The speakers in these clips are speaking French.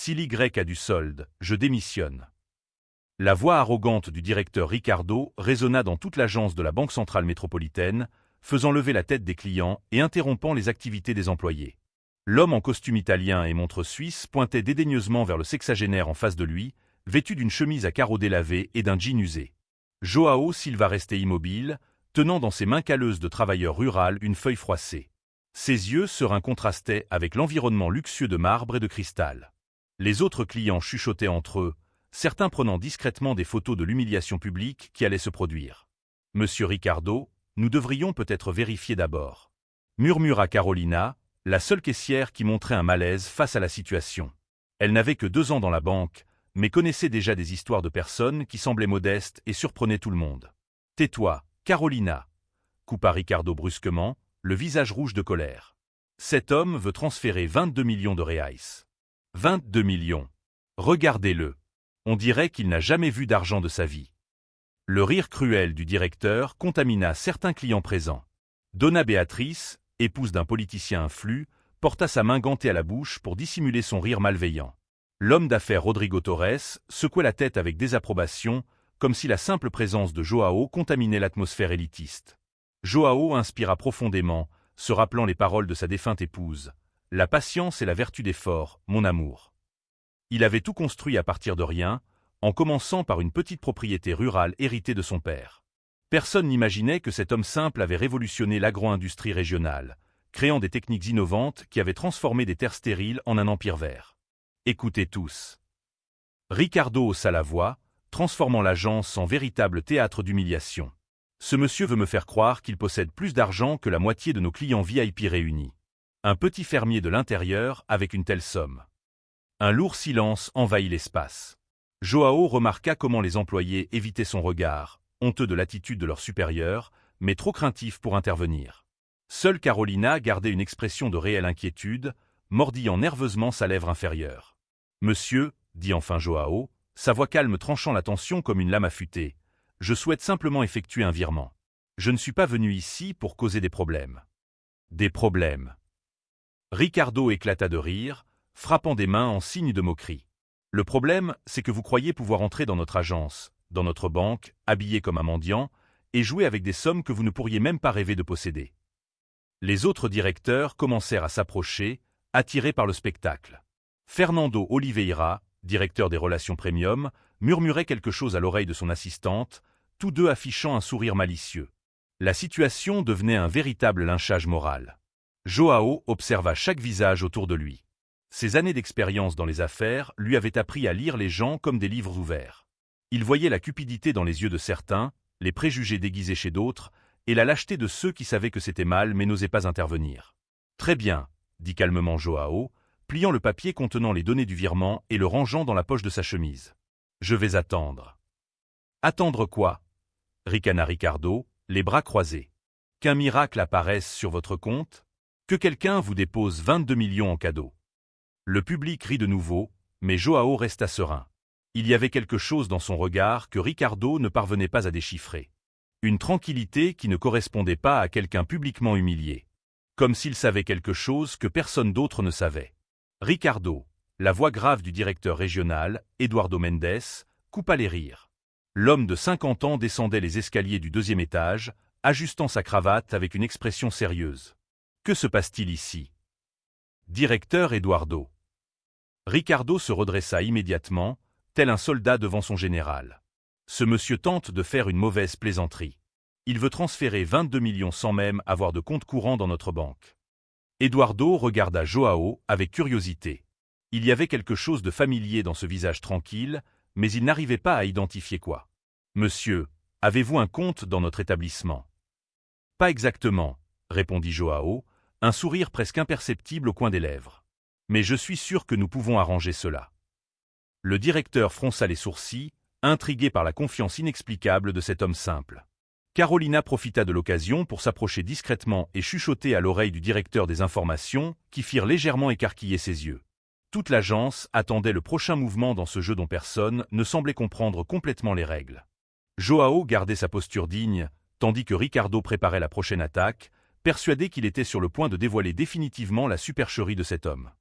S'il y a du solde, je démissionne. La voix arrogante du directeur Ricardo résonna dans toute l'agence de la Banque centrale métropolitaine, faisant lever la tête des clients et interrompant les activités des employés. L'homme en costume italien et montre suisse pointait dédaigneusement vers le sexagénaire en face de lui, vêtu d'une chemise à carreaux délavés et d'un jean usé. Joao Silva restait immobile, tenant dans ses mains calleuses de travailleur rural une feuille froissée. Ses yeux sereins contrastaient avec l'environnement luxueux de marbre et de cristal. Les autres clients chuchotaient entre eux, certains prenant discrètement des photos de l'humiliation publique qui allait se produire. « Monsieur Ricardo, nous devrions peut-être vérifier d'abord. » murmura Carolina, la seule caissière qui montrait un malaise face à la situation. Elle n'avait que 2 ans dans la banque, mais connaissait déjà des histoires de personnes qui semblaient modestes et surprenaient tout le monde. « Tais-toi, Carolina !» coupa Ricardo brusquement, le visage rouge de colère. « Cet homme veut transférer 22 millions de reais. 22 millions. Regardez-le. On dirait qu'il n'a jamais vu d'argent de sa vie. » Le rire cruel du directeur contamina certains clients présents. Donna Béatrice, épouse d'un politicien influ, porta sa main gantée à la bouche pour dissimuler son rire malveillant. L'homme d'affaires Rodrigo Torres secouait la tête avec désapprobation, comme si la simple présence de Joao contaminait l'atmosphère élitiste. Joao inspira profondément, se rappelant les paroles de sa défunte épouse. « La patience est la vertu des forts, mon amour. » Il avait tout construit à partir de rien, en commençant par une petite propriété rurale héritée de son père. Personne n'imaginait que cet homme simple avait révolutionné l'agro-industrie régionale, créant des techniques innovantes qui avaient transformé des terres stériles en un empire vert. Écoutez tous. Ricardo haussa la voix, transformant l'agence en véritable théâtre d'humiliation. Ce monsieur veut me faire croire qu'il possède plus d'argent que la moitié de nos clients VIP réunis. Un petit fermier de l'intérieur avec une telle somme. Un lourd silence envahit l'espace. Joao remarqua comment les employés évitaient son regard, honteux de l'attitude de leur supérieur, mais trop craintifs pour intervenir. Seule Carolina gardait une expression de réelle inquiétude, mordillant nerveusement sa lèvre inférieure. « Monsieur, » dit enfin Joao, sa voix calme tranchant la tension comme une lame affûtée, « je souhaite simplement effectuer un virement. Je ne suis pas venu ici pour causer des problèmes. » Des problèmes. Ricardo éclata de rire, frappant des mains en signe de moquerie. « Le problème, c'est que vous croyez pouvoir entrer dans notre agence, dans notre banque, habillé comme un mendiant, et jouer avec des sommes que vous ne pourriez même pas rêver de posséder. » Les autres directeurs commencèrent à s'approcher, attirés par le spectacle. Fernando Oliveira, directeur des relations premium, murmurait quelque chose à l'oreille de son assistante, tous deux affichant un sourire malicieux. La situation devenait un véritable lynchage moral. Joao observa chaque visage autour de lui. Ses années d'expérience dans les affaires lui avaient appris à lire les gens comme des livres ouverts. Il voyait la cupidité dans les yeux de certains, les préjugés déguisés chez d'autres, et la lâcheté de ceux qui savaient que c'était mal mais n'osaient pas intervenir. « Très bien, » dit calmement Joao, pliant le papier contenant les données du virement et le rangeant dans la poche de sa chemise. « Je vais attendre. »« Attendre quoi ?» ricana Ricardo, les bras croisés. « Qu'un miracle apparaisse sur votre compte ? Que quelqu'un vous dépose 22 millions en cadeau ?» Le public rit de nouveau, mais Joao resta serein. Il y avait quelque chose dans son regard que Ricardo ne parvenait pas à déchiffrer. Une tranquillité qui ne correspondait pas à quelqu'un publiquement humilié. Comme s'il savait quelque chose que personne d'autre ne savait. Ricardo, la voix grave du directeur régional, Eduardo Mendes, coupa les rires. L'homme de 50 ans descendait les escaliers du 2e étage, ajustant sa cravate avec une expression sérieuse. « Que se passe-t-il ici ?» Directeur Eduardo. Ricardo se redressa immédiatement, tel un soldat devant son général. Ce monsieur tente de faire une mauvaise plaisanterie. Il veut transférer 22 millions sans même avoir de compte courant dans notre banque. Eduardo regarda Joao avec curiosité. Il y avait quelque chose de familier dans ce visage tranquille, mais il n'arrivait pas à identifier quoi. « Monsieur, avez-vous un compte dans notre établissement ?»« Pas exactement, » répondit Joao, un sourire presque imperceptible au coin des lèvres. « Mais je suis sûr que nous pouvons arranger cela. » Le directeur fronça les sourcils, intrigué par la confiance inexplicable de cet homme simple. Carolina profita de l'occasion pour s'approcher discrètement et chuchoter à l'oreille du directeur des informations, qui firent légèrement écarquiller ses yeux. Toute l'agence attendait le prochain mouvement dans ce jeu dont personne ne semblait comprendre complètement les règles. Joao gardait sa posture digne, tandis que Ricardo préparait la prochaine attaque, persuadé qu'il était sur le point de dévoiler définitivement la supercherie de cet homme.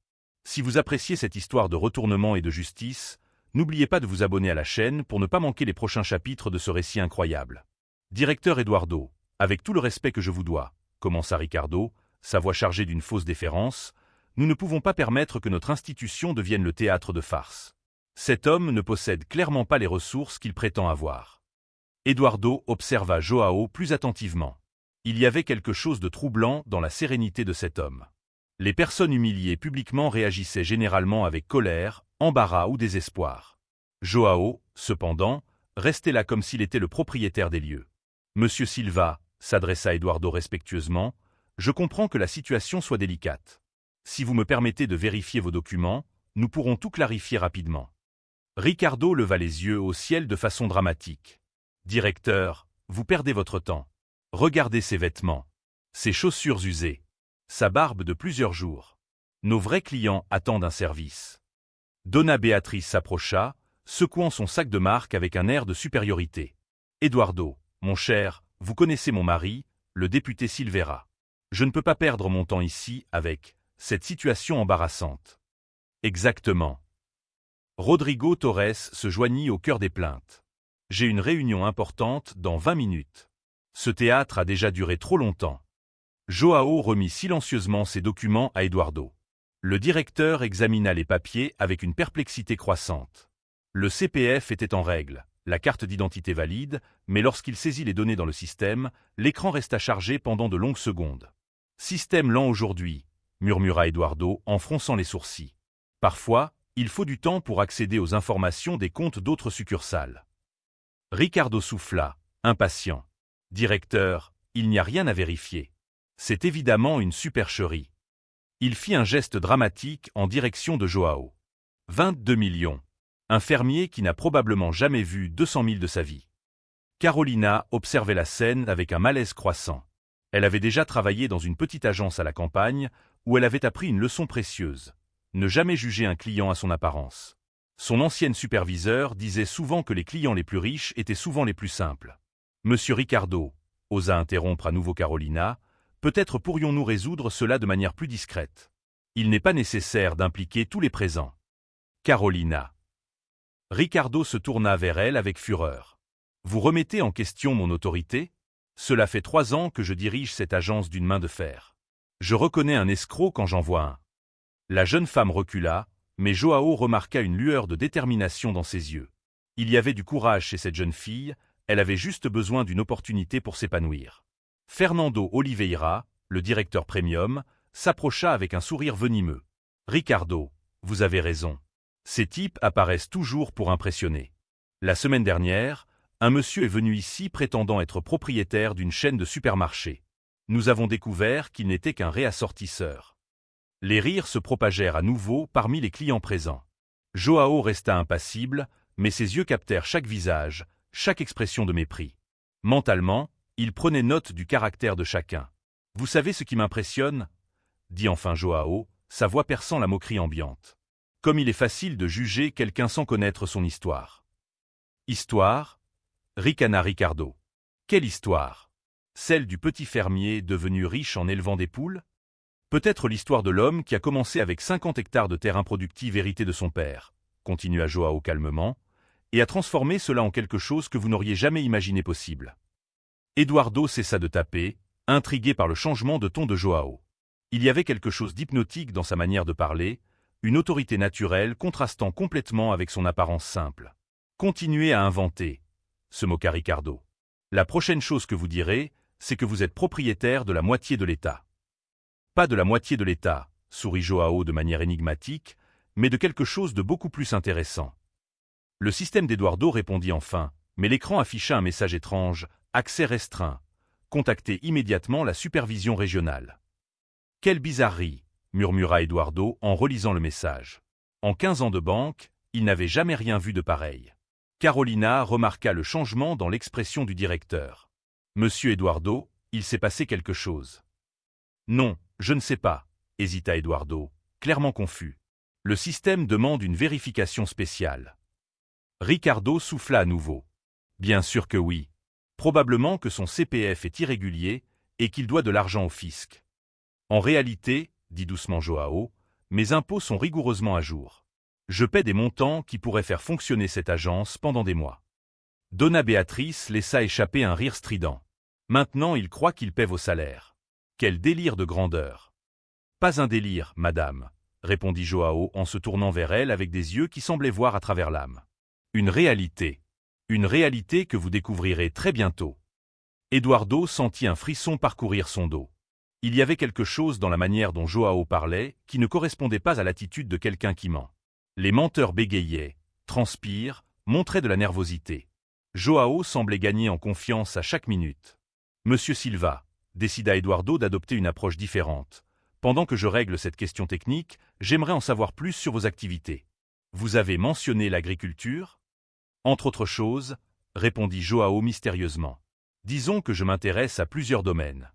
Si vous appréciez cette histoire de retournement et de justice, n'oubliez pas de vous abonner à la chaîne pour ne pas manquer les prochains chapitres de ce récit incroyable. Directeur Eduardo, avec tout le respect que je vous dois, commença Ricardo, sa voix chargée d'une fausse déférence, nous ne pouvons pas permettre que notre institution devienne le théâtre de farces. Cet homme ne possède clairement pas les ressources qu'il prétend avoir. Eduardo observa Joao plus attentivement. Il y avait quelque chose de troublant dans la sérénité de cet homme. Les personnes humiliées publiquement réagissaient généralement avec colère, embarras ou désespoir. Joao, cependant, restait là comme s'il était le propriétaire des lieux. « Monsieur Silva », s'adressa Eduardo respectueusement, « je comprends que la situation soit délicate. Si vous me permettez de vérifier vos documents, nous pourrons tout clarifier rapidement. » Ricardo leva les yeux au ciel de façon dramatique. « Directeur, vous perdez votre temps. Regardez ses vêtements, ses chaussures usées, sa barbe de plusieurs jours. Nos vrais clients attendent un service. » Donna Béatrice s'approcha, secouant son sac de marque avec un air de supériorité. « Eduardo, mon cher, vous connaissez mon mari, le député Silveira. Je ne peux pas perdre mon temps ici avec cette situation embarrassante. » Exactement. Rodrigo Torres se joignit au cœur des plaintes. « J'ai une réunion importante dans 20 minutes. Ce théâtre a déjà duré trop longtemps. » Joao remit silencieusement ses documents à Eduardo. Le directeur examina les papiers avec une perplexité croissante. Le CPF était en règle, la carte d'identité valide, mais lorsqu'il saisit les données dans le système, l'écran resta chargé pendant de longues secondes. « Système lent aujourd'hui », murmura Eduardo en fronçant les sourcils. « Parfois, il faut du temps pour accéder aux informations des comptes d'autres succursales. » Ricardo souffla, impatient. « Directeur, il n'y a rien à vérifier. C'est évidemment une supercherie. » Il fit un geste dramatique en direction de Joao. 22 millions. Un fermier qui n'a probablement jamais vu 200 000 de sa vie. Carolina observait la scène avec un malaise croissant. Elle avait déjà travaillé dans une petite agence à la campagne où elle avait appris une leçon précieuse. Ne jamais juger un client à son apparence. Son ancienne superviseure disait souvent que les clients les plus riches étaient souvent les plus simples. « Monsieur Ricardo », osa interrompre à nouveau Carolina, « peut-être pourrions-nous résoudre cela de manière plus discrète. Il n'est pas nécessaire d'impliquer tous les présents. » Carolina. Ricardo se tourna vers elle avec fureur. « Vous remettez en question mon autorité ? Cela fait 3 ans que je dirige cette agence d'une main de fer. Je reconnais un escroc quand j'en vois un. » La jeune femme recula, mais Joao remarqua une lueur de détermination dans ses yeux. Il y avait du courage chez cette jeune fille, elle avait juste besoin d'une opportunité pour s'épanouir. Fernando Oliveira, le directeur premium, s'approcha avec un sourire venimeux. « Ricardo, vous avez raison. Ces types apparaissent toujours pour impressionner. La semaine dernière, un monsieur est venu ici prétendant être propriétaire d'une chaîne de supermarchés. Nous avons découvert qu'il n'était qu'un réassortisseur. » Les rires se propagèrent à nouveau parmi les clients présents. Joao resta impassible, mais ses yeux captèrent chaque visage, chaque expression de mépris. Mentalement, il prenait note du caractère de chacun. « Vous savez ce qui m'impressionne » dit enfin Joao, sa voix perçant la moquerie ambiante. « Comme il est facile de juger quelqu'un sans connaître son histoire. » « Histoire » ricana Ricardo. « Quelle histoire? Celle du petit fermier devenu riche en élevant des poules? Peut-être l'histoire de l'homme qui a commencé avec 50 hectares de terre improductive héritée de son père, continua Joao calmement, et a transformé cela en quelque chose que vous n'auriez jamais imaginé possible. » Eduardo cessa de taper, intrigué par le changement de ton de Joao. Il y avait quelque chose d'hypnotique dans sa manière de parler, une autorité naturelle contrastant complètement avec son apparence simple. « Continuez à inventer, » se moqua Ricardo. « La prochaine chose que vous direz, c'est que vous êtes propriétaire de la moitié de l'État. » Pas de la moitié de l'État, sourit Joao de manière énigmatique, mais de quelque chose de beaucoup plus intéressant. Le système d'Eduardo répondit enfin, mais l'écran afficha un message étrange, accès restreint. Contactez immédiatement la supervision régionale. Quelle bizarrerie, murmura Eduardo en relisant le message. En 15 ans de banque, il n'avait jamais rien vu de pareil. Carolina remarqua le changement dans l'expression du directeur. Monsieur Eduardo, il s'est passé quelque chose. Non, je ne sais pas, hésita Eduardo, clairement confus. Le système demande une vérification spéciale. Ricardo souffla à nouveau. Bien sûr que oui. Probablement que son CPF est irrégulier et qu'il doit de l'argent au fisc. En réalité, dit doucement Joao, mes impôts sont rigoureusement à jour. Je paie des montants qui pourraient faire fonctionner cette agence pendant des mois. Donna Béatrice laissa échapper un rire strident. Maintenant il croit qu'il paie vos salaires. Quel délire de grandeur! Pas un délire, madame, répondit Joao en se tournant vers elle avec des yeux qui semblaient voir à travers l'âme. Une réalité que vous découvrirez très bientôt. Eduardo sentit un frisson parcourir son dos. Il y avait quelque chose dans la manière dont Joao parlait qui ne correspondait pas à l'attitude de quelqu'un qui ment. Les menteurs bégayaient, transpirent, montraient de la nervosité. Joao semblait gagner en confiance à chaque minute. Monsieur Silva, décida Eduardo d'adopter une approche différente. Pendant que je règle cette question technique, j'aimerais en savoir plus sur vos activités. Vous avez mentionné l'agriculture? Entre autres choses, répondit Joao mystérieusement. Disons que je m'intéresse à plusieurs domaines.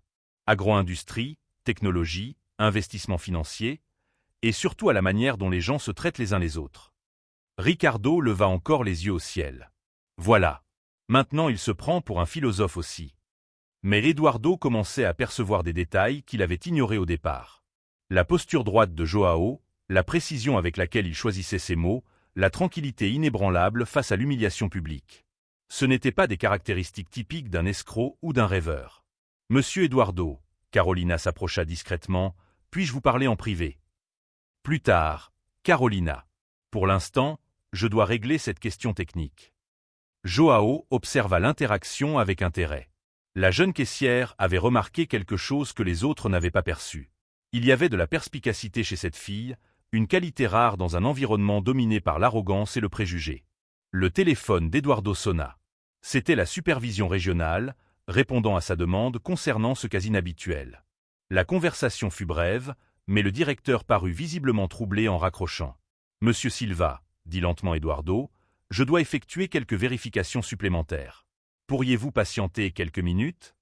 Agro-industrie, technologie, investissement financier, et surtout à la manière dont les gens se traitent les uns les autres. Ricardo leva encore les yeux au ciel. Voilà. Maintenant il se prend pour un philosophe aussi. Mais Eduardo commençait à percevoir des détails qu'il avait ignorés au départ. La posture droite de Joao, la précision avec laquelle il choisissait ses mots, la tranquillité inébranlable face à l'humiliation publique. Ce n'étaient pas des caractéristiques typiques d'un escroc ou d'un rêveur. Monsieur Eduardo, Carolina s'approcha discrètement, puis-je vous parler en privé? Plus tard, Carolina. Pour l'instant, je dois régler cette question technique. Joao observa l'interaction avec intérêt. La jeune caissière avait remarqué quelque chose que les autres n'avaient pas perçu. Il y avait de la perspicacité chez cette fille, une qualité rare dans un environnement dominé par l'arrogance et le préjugé. Le téléphone d'Eduardo sonna. C'était la supervision régionale, répondant à sa demande concernant ce cas inhabituel. La conversation fut brève, mais le directeur parut visiblement troublé en raccrochant. « Monsieur Silva, » dit lentement Eduardo, « je dois effectuer quelques vérifications supplémentaires. Pourriez-vous patienter quelques minutes ?»«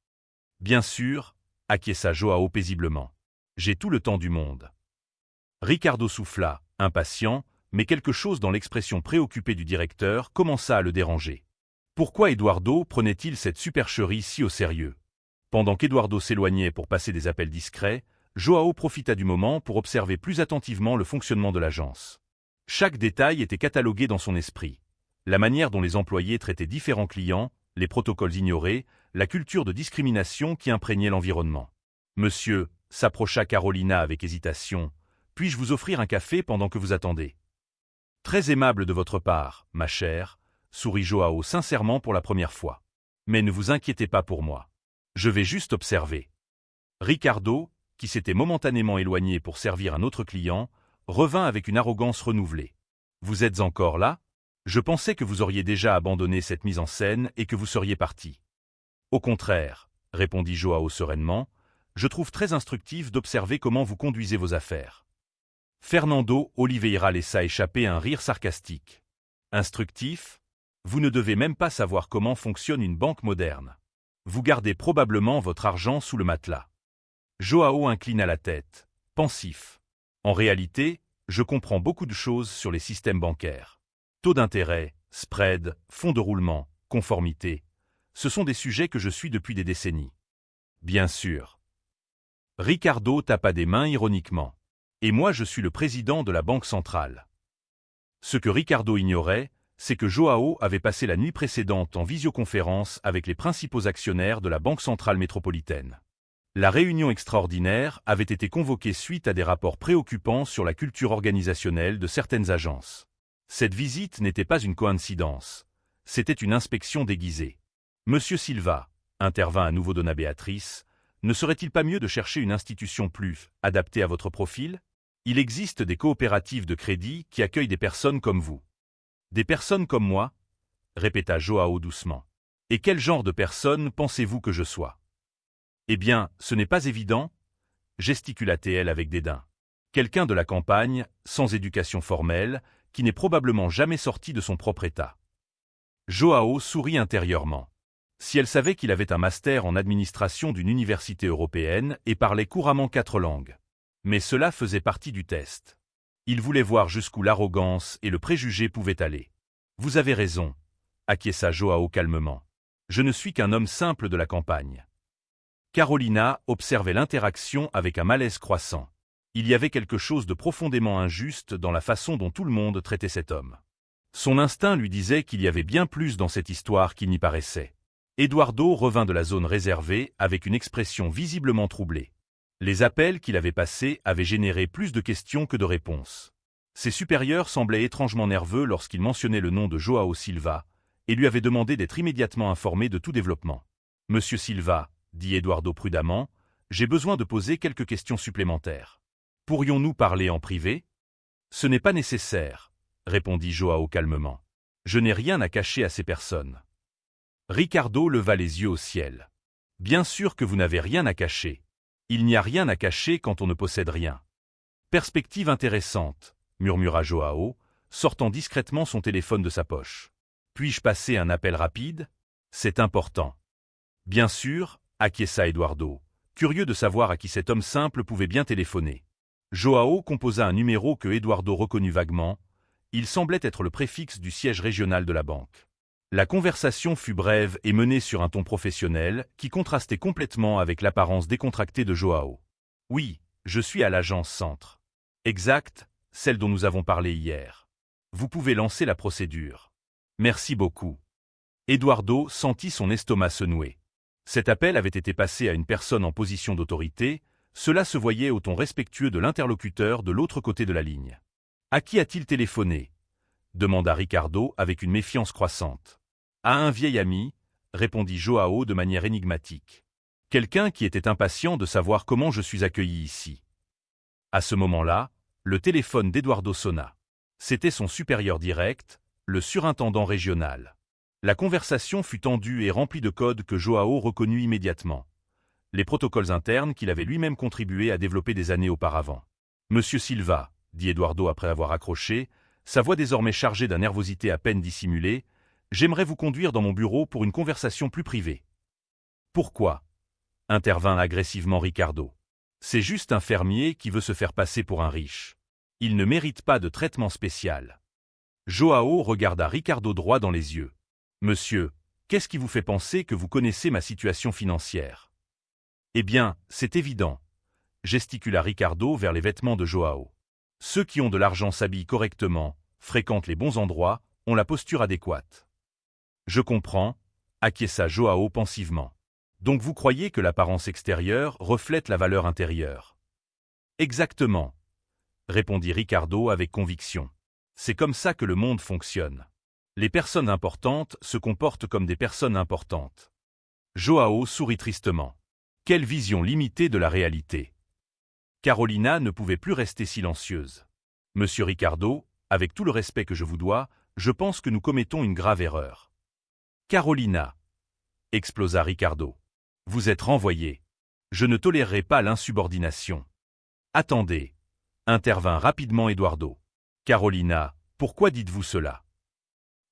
Bien sûr, » acquiesça Joao paisiblement. « J'ai tout le temps du monde. » Ricardo souffla, impatient, mais quelque chose dans l'expression préoccupée du directeur commença à le déranger. Pourquoi Eduardo prenait-il cette supercherie si au sérieux? Pendant qu'Eduardo s'éloignait pour passer des appels discrets, Joao profita du moment pour observer plus attentivement le fonctionnement de l'agence. Chaque détail était catalogué dans son esprit. La manière dont les employés traitaient différents clients, les protocoles ignorés, la culture de discrimination qui imprégnait l'environnement. « Monsieur » s'approcha Carolina avec hésitation. « Puis-je vous offrir un café pendant que vous attendez ?»« Très aimable de votre part, ma chère, » sourit Joao sincèrement pour la première fois. « Mais ne vous inquiétez pas pour moi. Je vais juste observer. » Ricardo, qui s'était momentanément éloigné pour servir un autre client, revint avec une arrogance renouvelée. « Vous êtes encore là? Je pensais que vous auriez déjà abandonné cette mise en scène et que vous seriez parti. »« Au contraire, » répondit Joao sereinement, « je trouve très instructif d'observer comment vous conduisez vos affaires. » Fernando Oliveira laissa échapper un rire sarcastique. « Instructif? Vous ne devez même pas savoir comment fonctionne une banque moderne. Vous gardez probablement votre argent sous le matelas. » Joao inclina la tête, pensif. « En réalité, je comprends beaucoup de choses sur les systèmes bancaires. Taux d'intérêt, spread, fonds de roulement, conformité, ce sont des sujets que je suis depuis des décennies. » Bien sûr. Ricardo tapa des mains ironiquement. « Et moi je suis le président de la Banque centrale. » Ce que Ricardo ignorait, c'est que Joao avait passé la nuit précédente en visioconférence avec les principaux actionnaires de la Banque centrale métropolitaine. La réunion extraordinaire avait été convoquée suite à des rapports préoccupants sur la culture organisationnelle de certaines agences. Cette visite n'était pas une coïncidence, c'était une inspection déguisée. « Monsieur Silva, » intervint à nouveau Donna Béatrice, « ne serait-il pas mieux de chercher une institution plus adaptée à votre profil? Il existe des coopératives de crédit qui accueillent des personnes comme vous. » « Des personnes comme moi ?» répéta Joao doucement. « Et quel genre de personne pensez-vous que je sois? » « Eh bien, ce n'est pas évident, » gesticula-t-elle avec dédain. « Quelqu'un de la campagne, sans éducation formelle, qui n'est probablement jamais sorti de son propre état. » Joao sourit intérieurement. Si elle savait qu'il avait un master en administration d'une université européenne et parlait couramment 4 langues. Mais cela faisait partie du test. Il voulait voir jusqu'où l'arrogance et le préjugé pouvaient aller. « Vous avez raison, » acquiesça Joao calmement. « Je ne suis qu'un homme simple de la campagne. » Carolina observait l'interaction avec un malaise croissant. Il y avait quelque chose de profondément injuste dans la façon dont tout le monde traitait cet homme. Son instinct lui disait qu'il y avait bien plus dans cette histoire qu'il n'y paraissait. Eduardo revint de la zone réservée avec une expression visiblement troublée. Les appels qu'il avait passés avaient généré plus de questions que de réponses. Ses supérieurs semblaient étrangement nerveux lorsqu'il mentionnait le nom de Joao Silva et lui avaient demandé d'être immédiatement informé de tout développement. « Monsieur Silva, » dit Eduardo prudemment, « j'ai besoin de poser quelques questions supplémentaires. Pourrions-nous parler en privé ?»« Ce n'est pas nécessaire, » répondit Joao calmement. « Je n'ai rien à cacher à ces personnes. » Ricardo leva les yeux au ciel. « Bien sûr que vous n'avez rien à cacher. Il n'y a rien à cacher quand on ne possède rien. »« Perspective intéressante, » murmura Joao, sortant discrètement son téléphone de sa poche. « Puis-je passer un appel rapide ? C'est important. » « Bien sûr, » acquiesça Eduardo, curieux de savoir à qui cet homme simple pouvait bien téléphoner. Joao composa un numéro que Eduardo reconnut vaguement. Il semblait être le préfixe du siège régional de la banque. La conversation fut brève et menée sur un ton professionnel qui contrastait complètement avec l'apparence décontractée de Joao. « Oui, je suis à l'agence Centre. »« Exact, celle dont nous avons parlé hier. Vous pouvez lancer la procédure. »« Merci beaucoup. » Eduardo sentit son estomac se nouer. Cet appel avait été passé à une personne en position d'autorité, cela se voyait au ton respectueux de l'interlocuteur de l'autre côté de la ligne. « À qui a-t-il téléphoné ?» demanda Ricardo avec une méfiance croissante. « À un vieil ami, » répondit Joao de manière énigmatique. « Quelqu'un qui était impatient de savoir comment je suis accueilli ici. » À ce moment-là, le téléphone d'Eduardo sonna. C'était son supérieur direct, le surintendant régional. La conversation fut tendue et remplie de codes que Joao reconnut immédiatement. Les protocoles internes qu'il avait lui-même contribué à développer des années auparavant. « Monsieur Silva, » dit Eduardo après avoir accroché, sa voix désormais chargée d'une nervosité à peine dissimulée, « j'aimerais vous conduire dans mon bureau pour une conversation plus privée. »« Pourquoi ?» intervint agressivement Ricardo. « C'est juste un fermier qui veut se faire passer pour un riche. Il ne mérite pas de traitement spécial. » Joao regarda Ricardo droit dans les yeux. « Monsieur, qu'est-ce qui vous fait penser que vous connaissez ma situation financière ?»« Eh bien, c'est évident, » gesticula Ricardo vers les vêtements de Joao. « Ceux qui ont de l'argent s'habillent correctement, fréquentent les bons endroits, ont la posture adéquate. »« Je comprends, » acquiesça Joao pensivement. « Donc vous croyez que l'apparence extérieure reflète la valeur intérieure ?»« Exactement, » répondit Ricardo avec conviction. « C'est comme ça que le monde fonctionne. Les personnes importantes se comportent comme des personnes importantes. » Joao sourit tristement. Quelle vision limitée de la réalité. Carolina ne pouvait plus rester silencieuse. « Monsieur Ricardo, avec tout le respect que je vous dois, je pense que nous commettons une grave erreur. »« Carolina !» explosa Ricardo. « Vous êtes renvoyé. Je ne tolérerai pas l'insubordination. »« Attendez !» intervint rapidement Eduardo. « Carolina, pourquoi dites-vous cela ? »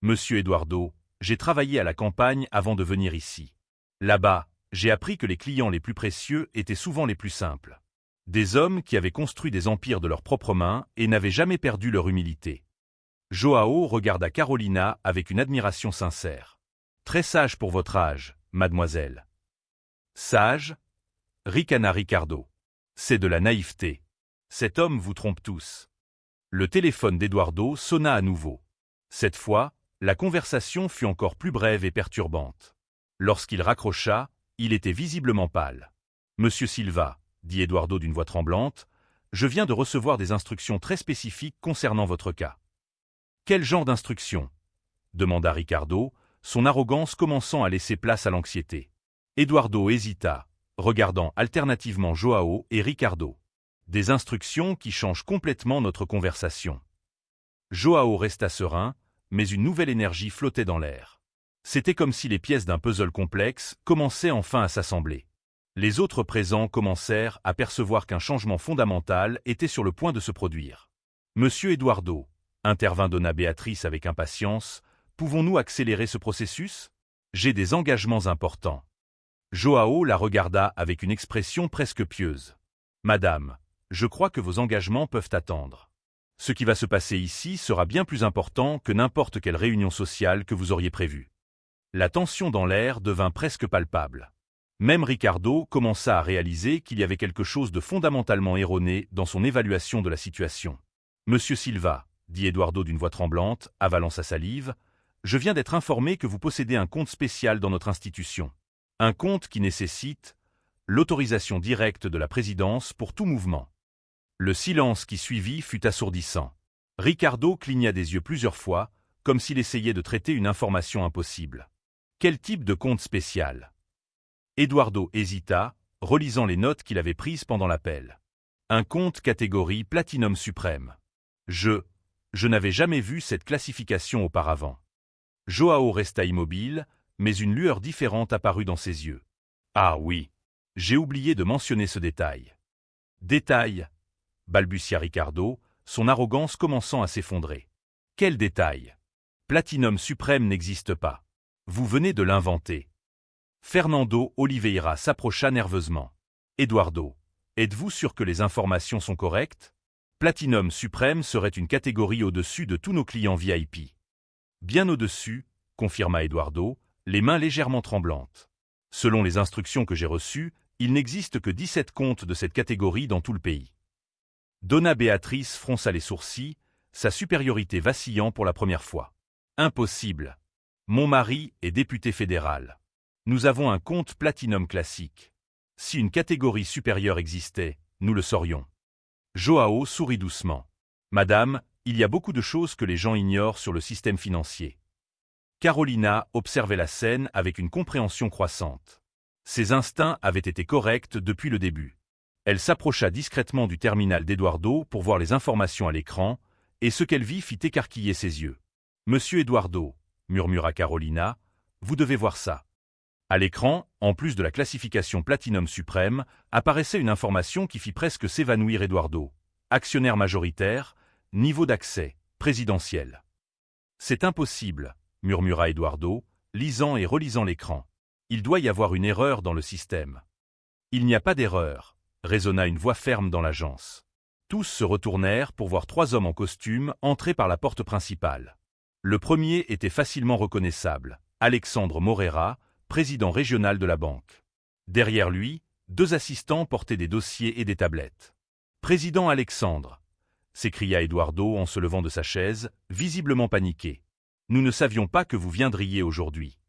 Monsieur Eduardo, j'ai travaillé à la campagne avant de venir ici. Là-bas, j'ai appris que les clients les plus précieux étaient souvent les plus simples. Des hommes qui avaient construit des empires de leurs propres mains et n'avaient jamais perdu leur humilité. Joao regarda Carolina avec une admiration sincère. Très sage pour votre âge, mademoiselle. Sage ? Ricana Ricardo. C'est de la naïveté. Cet homme vous trompe tous. Le téléphone d'Eduardo sonna à nouveau. Cette fois, la conversation fut encore plus brève et perturbante. Lorsqu'il raccrocha, il était visiblement pâle. « Monsieur Silva, » dit Eduardo d'une voix tremblante, « je viens de recevoir des instructions très spécifiques concernant votre cas. »« Quel genre d'instructions » demanda Ricardo, son arrogance commençant à laisser place à l'anxiété. Eduardo hésita, regardant alternativement Joao et Ricardo. « Des instructions qui changent complètement notre conversation. » Joao resta serein, mais une nouvelle énergie flottait dans l'air. C'était comme si les pièces d'un puzzle complexe commençaient enfin à s'assembler. Les autres présents commencèrent à percevoir qu'un changement fondamental était sur le point de se produire. « Monsieur Eduardo, » intervint Donna Béatrice avec impatience, « pouvons-nous accélérer ce processus ? J'ai des engagements importants. » Joao la regarda avec une expression presque pieuse. « Madame, je crois que vos engagements peuvent attendre. Ce qui va se passer ici sera bien plus important que n'importe quelle réunion sociale que vous auriez prévue. » La tension dans l'air devint presque palpable. Même Ricardo commença à réaliser qu'il y avait quelque chose de fondamentalement erroné dans son évaluation de la situation. « Monsieur Silva, » dit Eduardo d'une voix tremblante, avalant sa salive, « je viens d'être informé que vous possédez un compte spécial dans notre institution. Un compte qui nécessite l'autorisation directe de la présidence pour tout mouvement. » Le silence qui suivit fut assourdissant. Ricardo cligna des yeux plusieurs fois, comme s'il essayait de traiter une information impossible. Quel type de compte spécial? Eduardo hésita, relisant les notes qu'il avait prises pendant l'appel. Un compte catégorie Platinum suprême. Je n'avais jamais vu cette classification auparavant. Joao resta immobile, mais une lueur différente apparut dans ses yeux. Ah oui, j'ai oublié de mentionner ce détail. Détail, balbutia Ricardo, son arrogance commençant à s'effondrer. Quel détail? Platinum suprême n'existe pas. Vous venez de l'inventer. Fernando Oliveira s'approcha nerveusement. Eduardo, êtes-vous sûr que les informations sont correctes? Platinum suprême serait une catégorie au-dessus de tous nos clients VIP. Bien au-dessus, confirma Eduardo, les mains légèrement tremblantes. Selon les instructions que j'ai reçues, il n'existe que 17 comptes de cette catégorie dans tout le pays. Donna Béatrice fronça les sourcils, sa supériorité vacillant pour la première fois. Impossible. Mon mari est député fédéral. Nous avons un compte Platinum classique. Si une catégorie supérieure existait, nous le saurions. Joao sourit doucement. Madame, il y a beaucoup de choses que les gens ignorent sur le système financier. Carolina observait la scène avec une compréhension croissante. Ses instincts avaient été corrects depuis le début. Elle s'approcha discrètement du terminal d'Eduardo pour voir les informations à l'écran, et ce qu'elle vit fit écarquiller ses yeux. « Monsieur Eduardo, » murmura Carolina, « vous devez voir ça. » À l'écran, en plus de la classification Platinum suprême, apparaissait une information qui fit presque s'évanouir Eduardo. Actionnaire majoritaire, niveau d'accès, présidentiel. C'est impossible, murmura Eduardo, lisant et relisant l'écran. Il doit y avoir une erreur dans le système. Il n'y a pas d'erreur, résonna une voix ferme dans l'agence. Tous se retournèrent pour voir 3 hommes en costume entrer par la porte principale. Le premier était facilement reconnaissable, Alexandre Morera, président régional de la banque. Derrière lui, 2 assistants portaient des dossiers et des tablettes. « Président Alexandre !» s'écria Eduardo en se levant de sa chaise, visiblement paniqué. « Nous ne savions pas que vous viendriez aujourd'hui. »«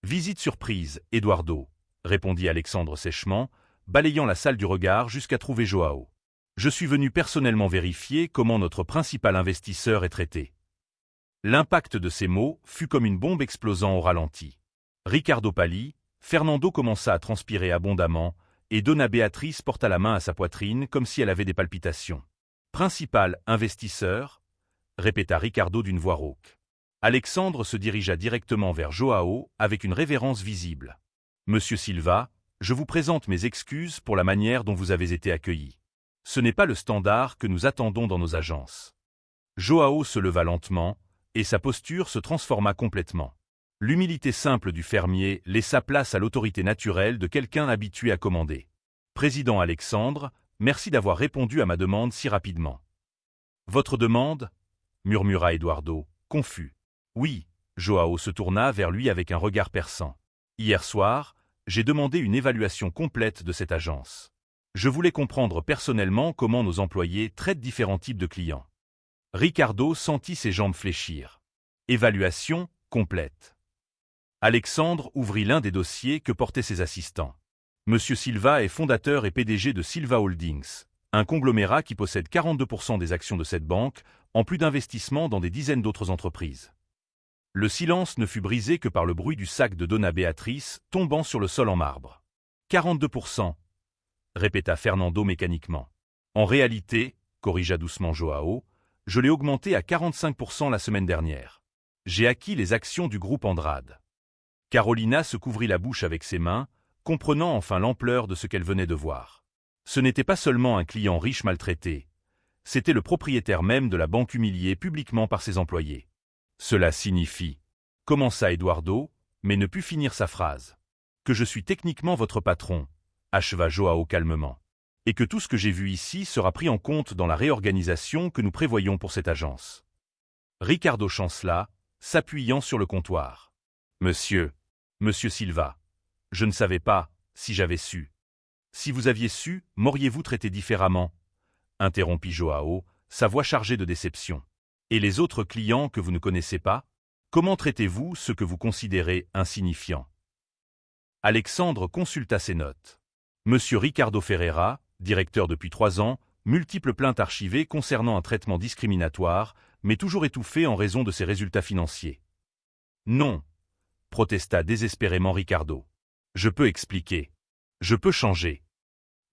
Visite surprise, Eduardo !» répondit Alexandre sèchement, balayant la salle du regard jusqu'à trouver Joao. « Je suis venu personnellement vérifier comment notre principal investisseur est traité. » L'impact de ces mots fut comme une bombe explosant au ralenti. Ricardo pâlit, Fernando commença à transpirer abondamment, et Donna Béatrice porta la main à sa poitrine comme si elle avait des palpitations. « Principal investisseur ?» répéta Ricardo d'une voix rauque. Alexandre se dirigea directement vers Joao avec une révérence visible. « Monsieur Silva, je vous présente mes excuses pour la manière dont vous avez été accueilli. Ce n'est pas le standard que nous attendons dans nos agences. » Joao se leva lentement, et sa posture se transforma complètement. L'humilité simple du fermier laissa place à l'autorité naturelle de quelqu'un habitué à commander. « Président Alexandre, merci d'avoir répondu à ma demande si rapidement. »« Votre demande ?» murmura Eduardo, confus. « Oui. » Joao se tourna vers lui avec un regard perçant. « Hier soir, j'ai demandé une évaluation complète de cette agence. Je voulais comprendre personnellement comment nos employés traitent différents types de clients. » Ricardo sentit ses jambes fléchir. « Évaluation complète. » Alexandre ouvrit l'un des dossiers que portaient ses assistants. Monsieur Silva est fondateur et PDG de Silva Holdings, un conglomérat qui possède 42% des actions de cette banque, en plus d'investissements dans des dizaines d'autres entreprises. Le silence ne fut brisé que par le bruit du sac de Donna Béatrice tombant sur le sol en marbre. 42%, répéta Fernando mécaniquement. En réalité, corrigea doucement Joao, je l'ai augmenté à 45% la semaine dernière. J'ai acquis les actions du groupe Andrade. Carolina se couvrit la bouche avec ses mains, comprenant enfin l'ampleur de ce qu'elle venait de voir. Ce n'était pas seulement un client riche maltraité, c'était le propriétaire même de la banque humilié publiquement par ses employés. Cela signifie, commença Eduardo, mais ne put finir sa phrase, que je suis techniquement votre patron, acheva Joao calmement, et que tout ce que j'ai vu ici sera pris en compte dans la réorganisation que nous prévoyons pour cette agence. Ricardo chancela, s'appuyant sur le comptoir. Monsieur Silva, je ne savais pas, si j'avais su. Si vous aviez su, m'auriez-vous traité différemment? Interrompit Joao, sa voix chargée de déception. Et les autres clients que vous ne connaissez pas? Comment traitez-vous ceux que vous considérez insignifiants? Alexandre consulta ses notes. Monsieur Ricardo Ferreira, directeur depuis 3 ans, multiples plaintes archivées concernant un traitement discriminatoire, mais toujours étouffé en raison de ses résultats financiers. Non, protesta désespérément Ricardo. Je peux expliquer. Je peux changer.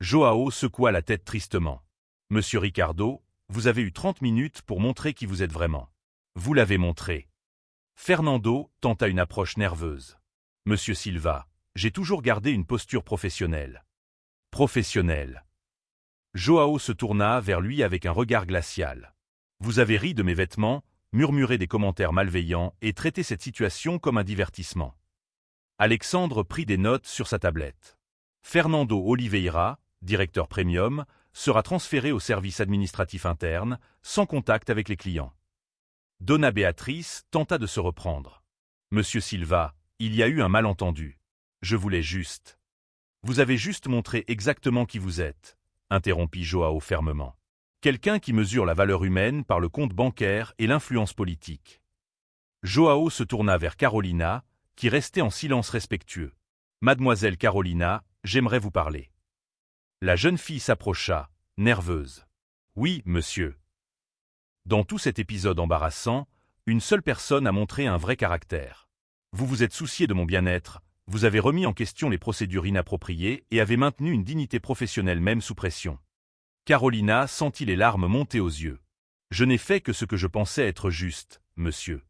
Joao secoua la tête tristement. Monsieur Ricardo, vous avez eu 30 minutes pour montrer qui vous êtes vraiment. Vous l'avez montré. Fernando tenta une approche nerveuse. Monsieur Silva, j'ai toujours gardé une posture professionnelle. Professionnelle. Joao se tourna vers lui avec un regard glacial. Vous avez ri de mes vêtements, murmuré des commentaires malveillants et traité cette situation comme un divertissement. Alexandre prit des notes sur sa tablette. Fernando Oliveira, directeur premium, sera transféré au service administratif interne, sans contact avec les clients. Donna Béatrice tenta de se reprendre. Monsieur Silva, il y a eu un malentendu. Je voulais juste. Vous avez juste montré exactement qui vous êtes, interrompit Joao fermement. Quelqu'un qui mesure la valeur humaine par le compte bancaire et l'influence politique. Joao se tourna vers Carolina, qui restait en silence respectueux. Mademoiselle Carolina, j'aimerais vous parler. La jeune fille s'approcha, nerveuse. Oui, monsieur. Dans tout cet épisode embarrassant, une seule personne a montré un vrai caractère. Vous vous êtes soucié de mon bien-être, vous avez remis en question les procédures inappropriées et avez maintenu une dignité professionnelle même sous pression. Carolina sentit les larmes monter aux yeux. Je n'ai fait que ce que je pensais être juste, monsieur.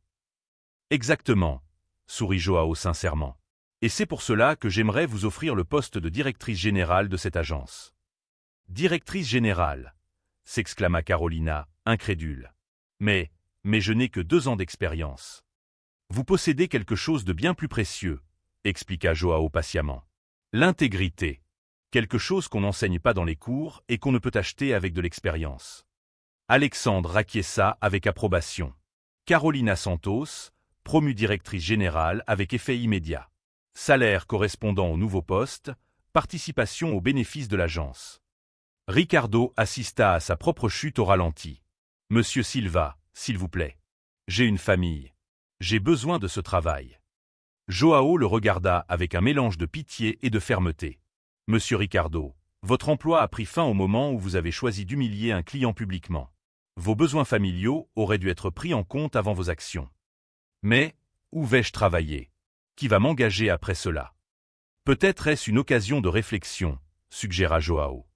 Exactement, sourit Joao sincèrement. Et c'est pour cela que j'aimerais vous offrir le poste de directrice générale de cette agence. Directrice générale, s'exclama Carolina, incrédule. Mais je n'ai que 2 ans d'expérience. Vous possédez quelque chose de bien plus précieux, expliqua Joao patiemment. L'intégrité. Quelque chose qu'on n'enseigne pas dans les cours et qu'on ne peut acheter avec de l'expérience. Alexandre acquiesça avec approbation. Carolina Santos, promue directrice générale avec effet immédiat. Salaire correspondant au nouveau poste, participation aux bénéfices de l'agence. Ricardo assista à sa propre chute au ralenti. Monsieur Silva, s'il vous plaît. J'ai une famille. J'ai besoin de ce travail. Joao le regarda avec un mélange de pitié et de fermeté. Monsieur Ricardo, votre emploi a pris fin au moment où vous avez choisi d'humilier un client publiquement. Vos besoins familiaux auraient dû être pris en compte avant vos actions. Mais, où vais-je travailler? Qui va m'engager après cela? Peut-être est-ce une occasion de réflexion, suggéra Joao.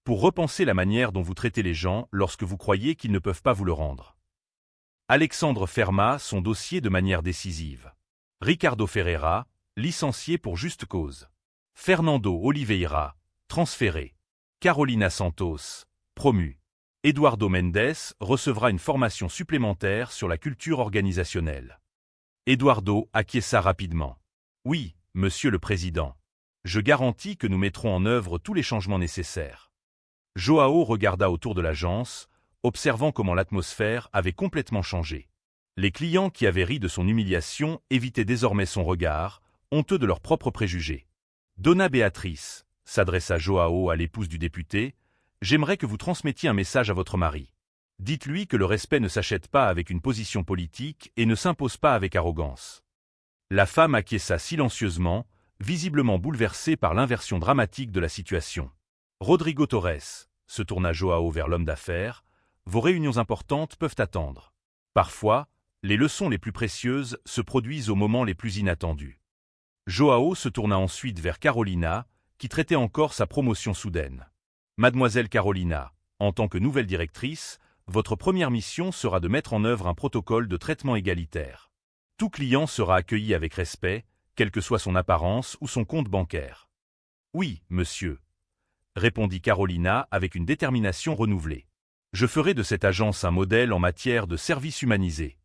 Pour repenser la manière dont vous traitez les gens lorsque vous croyez qu'ils ne peuvent pas vous le rendre. Alexandre ferma son dossier de manière décisive. Ricardo Ferreira, licencié pour juste cause. Fernando Oliveira, transféré. Carolina Santos, promue. Eduardo Mendes recevra une formation supplémentaire sur la culture organisationnelle. Eduardo acquiesça rapidement. Oui, monsieur le président. Je garantis que nous mettrons en œuvre tous les changements nécessaires. Joao regarda autour de l'agence, observant comment l'atmosphère avait complètement changé. Les clients qui avaient ri de son humiliation évitaient désormais son regard, honteux de leurs propres préjugés. Donna Béatrice, s'adressa Joao à l'épouse du député, j'aimerais que vous transmettiez un message à votre mari. Dites-lui que le respect ne s'achète pas avec une position politique et ne s'impose pas avec arrogance. La femme acquiesça silencieusement, visiblement bouleversée par l'inversion dramatique de la situation. Rodrigo Torres, se tourna Joao vers l'homme d'affaires, vos réunions importantes peuvent attendre. Parfois, les leçons les plus précieuses se produisent aux moments les plus inattendus. Joao se tourna ensuite vers Carolina, qui traitait encore sa promotion soudaine. Mademoiselle Carolina, en tant que nouvelle directrice, votre première mission sera de mettre en œuvre un protocole de traitement égalitaire. Tout client sera accueilli avec respect, quelle que soit son apparence ou son compte bancaire. Oui, monsieur, répondit Carolina avec une détermination renouvelée. Je ferai de cette agence un modèle en matière de service humanisé.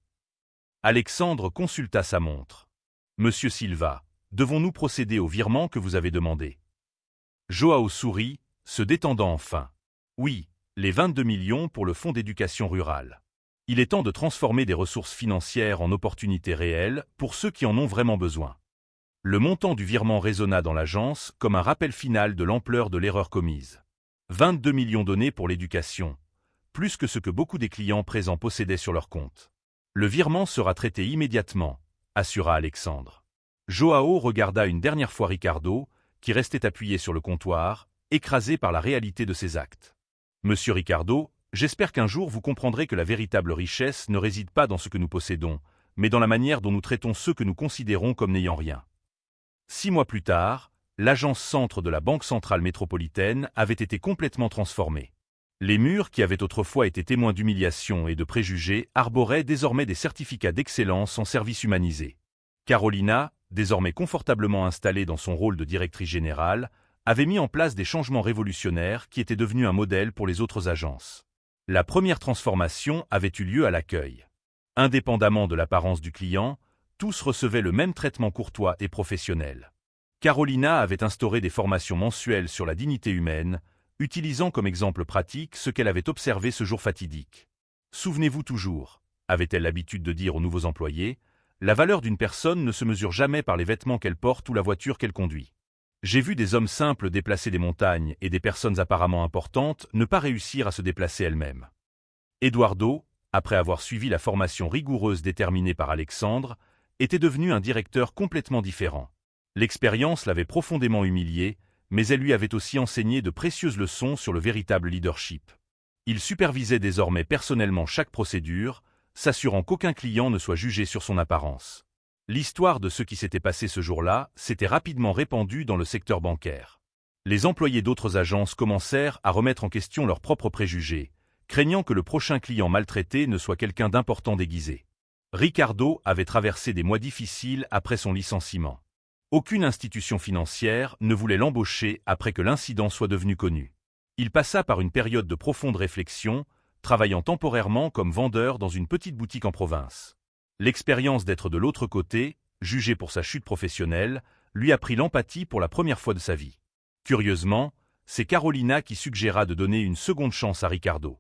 Alexandre consulta sa montre. Monsieur Silva, devons-nous procéder au virement que vous avez demandé? Joao sourit, se détendant enfin. Oui, les 22 millions pour le fonds d'éducation rurale. Il est temps de transformer des ressources financières en opportunités réelles pour ceux qui en ont vraiment besoin. Le montant du virement résonna dans l'agence comme un rappel final de l'ampleur de l'erreur commise. 22 millions donnés pour l'éducation, plus que ce que beaucoup des clients présents possédaient sur leur compte. Le virement sera traité immédiatement, assura Alexandre. Joao regarda une dernière fois Ricardo, qui restait appuyé sur le comptoir, écrasé par la réalité de ses actes. Monsieur Ricardo, j'espère qu'un jour vous comprendrez que la véritable richesse ne réside pas dans ce que nous possédons, mais dans la manière dont nous traitons ceux que nous considérons comme n'ayant rien. 6 mois plus tard, l'agence centre de la Banque centrale métropolitaine avait été complètement transformée. Les murs qui avaient autrefois été témoins d'humiliation et de préjugés arboraient désormais des certificats d'excellence en service humanisé. Carolina, désormais confortablement installée dans son rôle de directrice générale, avait mis en place des changements révolutionnaires qui étaient devenus un modèle pour les autres agences. La première transformation avait eu lieu à l'accueil. Indépendamment de l'apparence du client, tous recevaient le même traitement courtois et professionnel. Carolina avait instauré des formations mensuelles sur la dignité humaine, utilisant comme exemple pratique ce qu'elle avait observé ce jour fatidique. Souvenez-vous toujours, avait-elle l'habitude de dire aux nouveaux employés, la valeur d'une personne ne se mesure jamais par les vêtements qu'elle porte ou la voiture qu'elle conduit. J'ai vu des hommes simples déplacer des montagnes et des personnes apparemment importantes ne pas réussir à se déplacer elles-mêmes. Eduardo, après avoir suivi la formation rigoureuse déterminée par Alexandre, était devenu un directeur complètement différent. L'expérience l'avait profondément humilié, mais elle lui avait aussi enseigné de précieuses leçons sur le véritable leadership. Il supervisait désormais personnellement chaque procédure, s'assurant qu'aucun client ne soit jugé sur son apparence. L'histoire de ce qui s'était passé ce jour-là s'était rapidement répandue dans le secteur bancaire. Les employés d'autres agences commencèrent à remettre en question leurs propres préjugés, craignant que le prochain client maltraité ne soit quelqu'un d'important déguisé. Ricardo avait traversé des mois difficiles après son licenciement. Aucune institution financière ne voulait l'embaucher après que l'incident soit devenu connu. Il passa par une période de profonde réflexion, travaillant temporairement comme vendeur dans une petite boutique en province. L'expérience d'être de l'autre côté, jugé pour sa chute professionnelle, lui apprit l'empathie pour la première fois de sa vie. Curieusement, c'est Carolina qui suggéra de donner une seconde chance à Ricardo.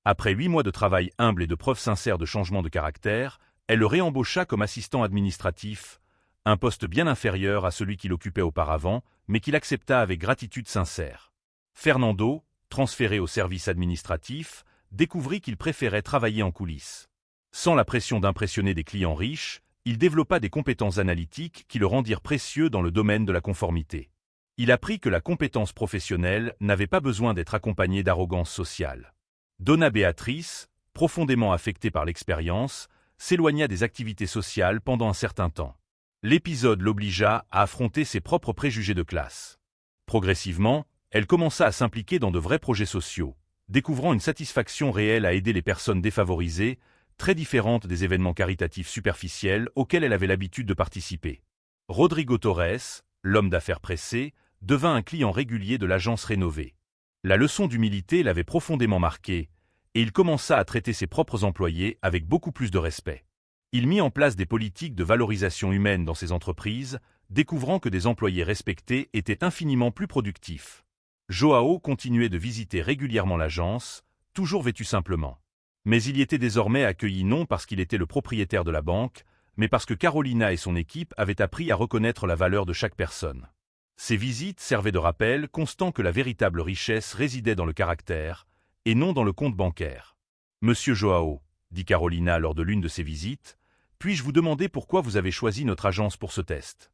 Après 8 mois de travail humble et de preuves sincères de changement de caractère, elle le réembaucha comme assistant administratif, un poste bien inférieur à celui qu'il occupait auparavant, mais qu'il accepta avec gratitude sincère. Fernando, transféré au service administratif, découvrit qu'il préférait travailler en coulisses. Sans la pression d'impressionner des clients riches, il développa des compétences analytiques qui le rendirent précieux dans le domaine de la conformité. Il apprit que la compétence professionnelle n'avait pas besoin d'être accompagnée d'arrogance sociale. Donna Béatrice, profondément affectée par l'expérience, s'éloigna des activités sociales pendant un certain temps. L'épisode l'obligea à affronter ses propres préjugés de classe. Progressivement, elle commença à s'impliquer dans de vrais projets sociaux, découvrant une satisfaction réelle à aider les personnes défavorisées, très différente des événements caritatifs superficiels auxquels elle avait l'habitude de participer. Rodrigo Torres, l'homme d'affaires pressé, devint un client régulier de l'agence rénovée. La leçon d'humilité l'avait profondément marqué, et il commença à traiter ses propres employés avec beaucoup plus de respect. Il mit en place des politiques de valorisation humaine dans ses entreprises, découvrant que des employés respectés étaient infiniment plus productifs. Joao continuait de visiter régulièrement l'agence, toujours vêtu simplement. Mais il y était désormais accueilli non parce qu'il était le propriétaire de la banque, mais parce que Carolina et son équipe avaient appris à reconnaître la valeur de chaque personne. Ces visites servaient de rappel constant que la véritable richesse résidait dans le caractère, et non dans le compte bancaire. « Monsieur Joao, » dit Carolina lors de l'une de ses visites, « puis-je vous demander pourquoi vous avez choisi notre agence pour ce test ?»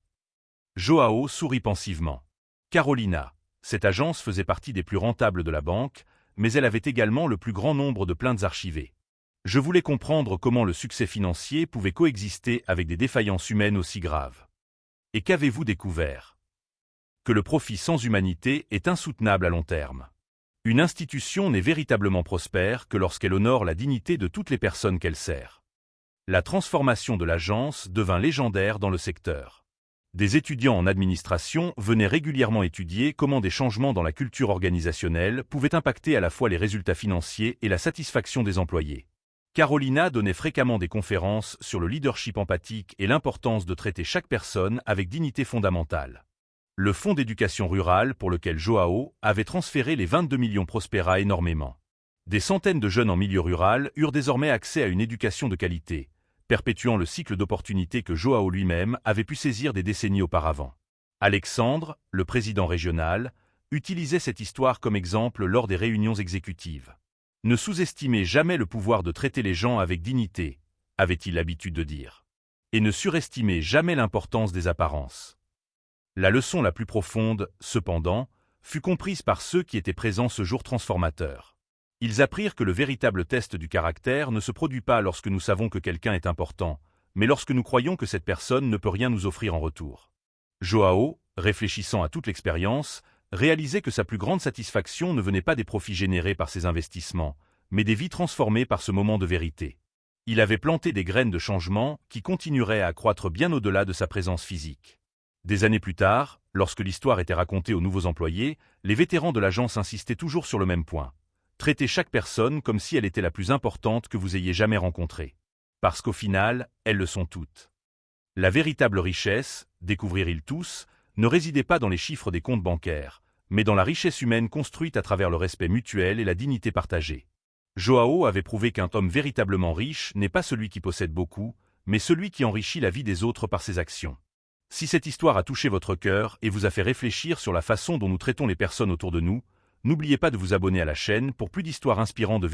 Joao sourit pensivement. Carolina, cette agence faisait partie des plus rentables de la banque, mais elle avait également le plus grand nombre de plaintes archivées. Je voulais comprendre comment le succès financier pouvait coexister avec des défaillances humaines aussi graves. Et qu'avez-vous découvert? Que le profit sans humanité est insoutenable à long terme. Une institution n'est véritablement prospère que lorsqu'elle honore la dignité de toutes les personnes qu'elle sert. La transformation de l'agence devint légendaire dans le secteur. Des étudiants en administration venaient régulièrement étudier comment des changements dans la culture organisationnelle pouvaient impacter à la fois les résultats financiers et la satisfaction des employés. Carolina donnait fréquemment des conférences sur le leadership empathique et l'importance de traiter chaque personne avec dignité fondamentale. Le fonds d'éducation rurale pour lequel Joao avait transféré les 22 millions prospéra énormément. Des centaines de jeunes en milieu rural eurent désormais accès à une éducation de qualité, perpétuant le cycle d'opportunités que Joao lui-même avait pu saisir des décennies auparavant. Alexandre, le président régional, utilisait cette histoire comme exemple lors des réunions exécutives. Ne sous-estimez jamais le pouvoir de traiter les gens avec dignité, avait-il l'habitude de dire. Et ne surestimez jamais l'importance des apparences. La leçon la plus profonde, cependant, fut comprise par ceux qui étaient présents ce jour transformateur. Ils apprirent que le véritable test du caractère ne se produit pas lorsque nous savons que quelqu'un est important, mais lorsque nous croyons que cette personne ne peut rien nous offrir en retour. Joao, réfléchissant à toute l'expérience, réalisait que sa plus grande satisfaction ne venait pas des profits générés par ses investissements, mais des vies transformées par ce moment de vérité. Il avait planté des graines de changement qui continueraient à accroître bien au-delà de sa présence physique. Des années plus tard, lorsque l'histoire était racontée aux nouveaux employés, les vétérans de l'agence insistaient toujours sur le même point. Traitez chaque personne comme si elle était la plus importante que vous ayez jamais rencontrée. Parce qu'au final, elles le sont toutes. La véritable richesse, découvrirent-ils tous, ne résidait pas dans les chiffres des comptes bancaires, mais dans la richesse humaine construite à travers le respect mutuel et la dignité partagée. Joao avait prouvé qu'un homme véritablement riche n'est pas celui qui possède beaucoup, mais celui qui enrichit la vie des autres par ses actions. Si cette histoire a touché votre cœur et vous a fait réfléchir sur la façon dont nous traitons les personnes autour de nous, n'oubliez pas de vous abonner à la chaîne pour plus d'histoires inspirantes de